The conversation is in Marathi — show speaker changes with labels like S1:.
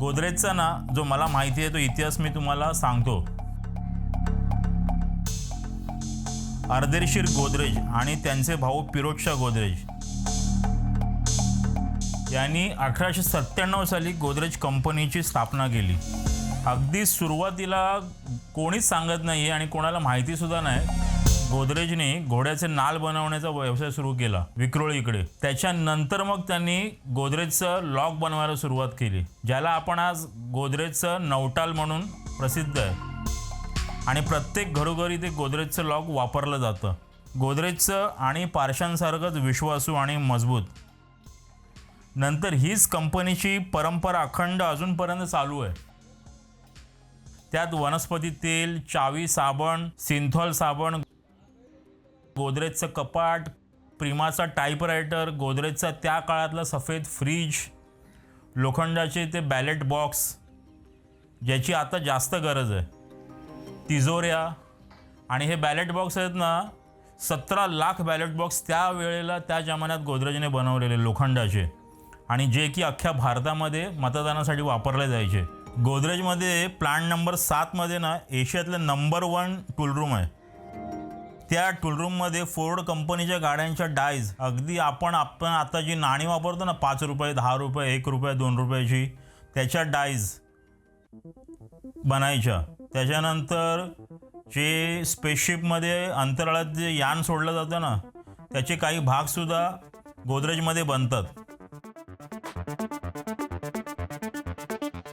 S1: गोदरेजचा ना जो मला माहिती आहे तो इतिहास मी तुम्हाला सांगतो. अर्देशीर गोदरेज आणि त्यांचे भाऊ फिरोजशाह गोदरेज यांनी 1897 साली गोदरेज कंपनीची स्थापना केली. अगदी सुरुवातीला कोणीच सांगत नाही आणि कोणाला माहितीसुद्धा नाही, गोदरेजने घोड्याचे नाल बनवण्याचा व्यवसाय सुरू केला विक्रोळीकडे. त्याच्यानंतर मग त्यांनी गोदरेजचं लॉक बनवायला सुरुवात केली, ज्याला आपण आज गोदरेजचं नवटाल म्हणून प्रसिद्ध आहे. आणि प्रत्येक घरोघरी ते गोदरेजचं लॉक वापरलं जातं. गोदरेजचं आणि पारशांसारखंच विश्वासू आणि मजबूत. नंतर हीच कंपनीची परंपरा अखंड अजूनपर्यंत चालू आहे. त्यात वनस्पती तेल, चावी साबण, सिंथॉल साबण, गोदरेजचं कपाट, प्रिमाचा टाईपरायटर, गोदरेजचा त्या काळातला सफेद फ्रीज, लोखंडाचे ते बॅलेट बॉक्स ज्याची आता जास्त गरज आहे, तिजोऱ्या. आणि हे बॅलेट बॉक्स आहेत ना, 17 लाख बॅलेट बॉक्स त्या वेळेला त्या जमान्यात गोदरेजने बनवलेले लोखंडाचे, आणि जे की अख्ख्या भारतामध्ये मतदानासाठी वापरले जायचे. गोदरेजमध्ये प्लांट नंबर 7 मध्ये ना एशियातलं नंबर 1 टूलरूम आहे. त्या टूलरूममध्ये फोर्ड कंपनीच्या गाड्यांच्या डायज, अगदी आपण आता जी नाणी वापरतो ना, 5 रुपये, 10 रुपये, 1 रुपये, 2 रुपयाची, त्याच्या डायज बनायच्या. त्याच्यानंतर जे स्पेसशिपमध्ये अंतराळात जे यान सोडलं जातं ना, त्याचे काही भागसुद्धा गोदरेजमध्ये बनतात.